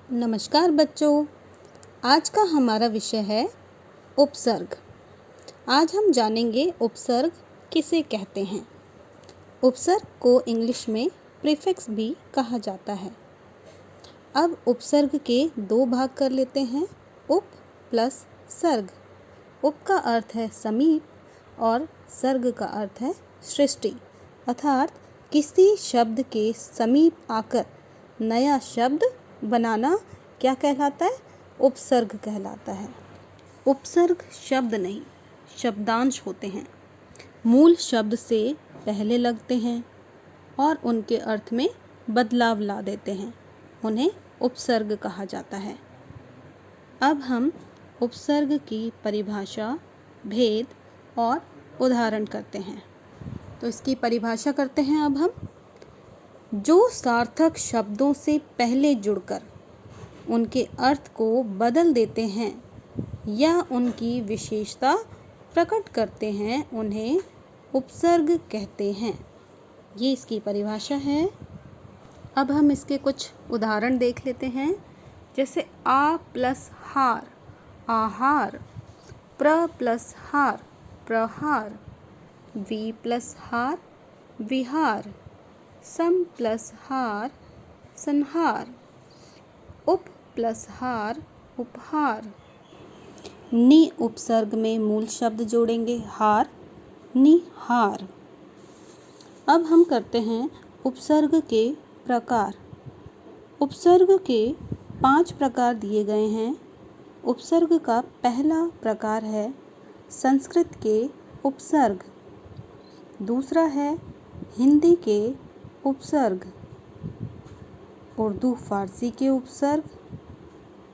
नमस्कार बच्चों, आज का हमारा विषय है उपसर्ग। आज हम जानेंगे उपसर्ग किसे कहते हैं। उपसर्ग को इंग्लिश में प्रीफिक्स भी कहा जाता है। अब उपसर्ग के दो भाग कर लेते हैं, उप प्लस सर्ग। उप का अर्थ है समीप और सर्ग का अर्थ है सृष्टि, अर्थात किसी शब्द के समीप आकर नया शब्द बनाना क्या कहलाता है? उपसर्ग कहलाता है। उपसर्ग शब्द नहीं, शब्दांश होते हैं। मूल शब्द से पहले लगते हैं और उनके अर्थ में बदलाव ला देते हैं। उन्हें उपसर्ग कहा जाता है। अब हम उपसर्ग की परिभाषा, भेद और उदाहरण करते हैं। तो इसकी परिभाषा करते हैं। अब हम जो सार्थक शब्दों से पहले जुड़कर उनके अर्थ को बदल देते हैं या उनकी विशेषता प्रकट करते हैं, उन्हें उपसर्ग कहते हैं। ये इसकी परिभाषा है। अब हम इसके कुछ उदाहरण देख लेते हैं। जैसे आ प्लस हार, आहार। प्र प्लस हार, प्रहार। वी प्लस हार, विहार। सम प्लस हार, संहार। उप प्लस हार, उपहार। नि उपसर्ग में मूल शब्द जोड़ेंगे हार, निहार। अब हम करते हैं उपसर्ग के प्रकार। उपसर्ग के 5 प्रकार दिए गए हैं। उपसर्ग का पहला प्रकार है संस्कृत के उपसर्ग। दूसरा है हिंदी के उपसर्ग, उर्दू फारसी के उपसर्ग,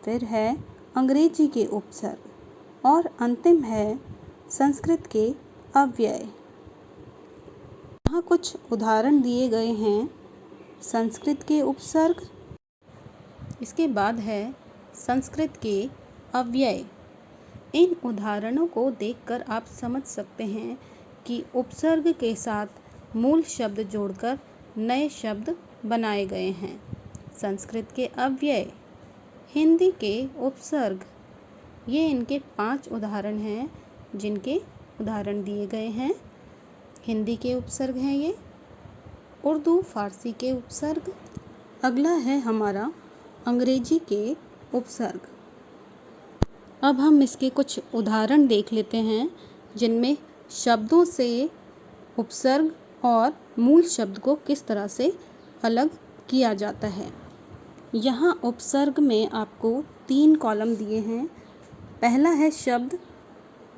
फिर है अंग्रेजी के उपसर्ग और अंतिम है संस्कृत के अव्यय। यहाँ कुछ उदाहरण दिए गए हैं संस्कृत के उपसर्ग, इसके बाद है संस्कृत के अव्यय। इन उदाहरणों को देखकर आप समझ सकते हैं कि उपसर्ग के साथ मूल शब्द जोड़कर नए शब्द बनाए गए हैं। संस्कृत के अव्यय, हिंदी के उपसर्ग, ये इनके 5 उदाहरण हैं जिनके उदाहरण दिए गए हैं। हिंदी के उपसर्ग हैं ये, उर्दू फारसी के उपसर्ग। अगला है हमारा अंग्रेजी के उपसर्ग। अब हम इसके कुछ उदाहरण देख लेते हैं जिनमें शब्दों से उपसर्ग और मूल शब्द को किस तरह से अलग किया जाता है। यहाँ उपसर्ग में आपको 3 कॉलम दिए हैं। पहला है शब्द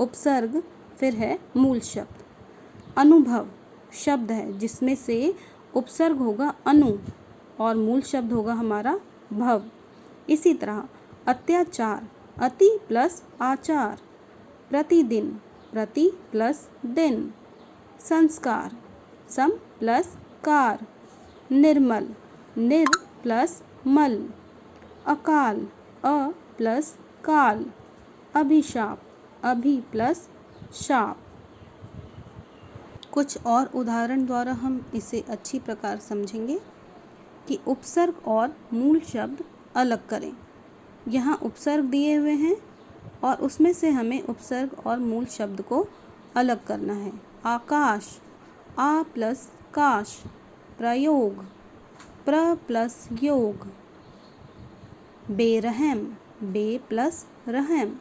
उपसर्ग, फिर है मूल शब्द। अनुभव शब्द है जिसमें से उपसर्ग होगा अनु और मूल शब्द होगा हमारा भव। इसी तरह अत्याचार, अति प्लस आचार। प्रतिदिन, प्रति प्लस दिन। संस्कार, सम प्लस कार। निर्मल, निर प्लस मल। अकाल, अ प्लस काल। अभिशाप, अभि प्लस शाप। कुछ और उदाहरण द्वारा हम इसे अच्छी प्रकार समझेंगे कि उपसर्ग और मूल शब्द अलग करें। यहाँ उपसर्ग दिए हुए हैं और उसमें से हमें उपसर्ग और मूल शब्द को अलग करना है। आकाश, आ प्लस काश। प्रयोग, प्र प्लस योग। बेरहम, बे प्लस रहम।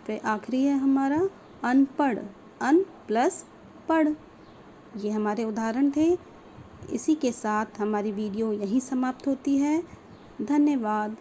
फिर आखिरी है हमारा अनपढ़, अन प्लस पढ़। ये हमारे उदाहरण थे। इसी के साथ हमारी वीडियो यहीं समाप्त होती है। धन्यवाद।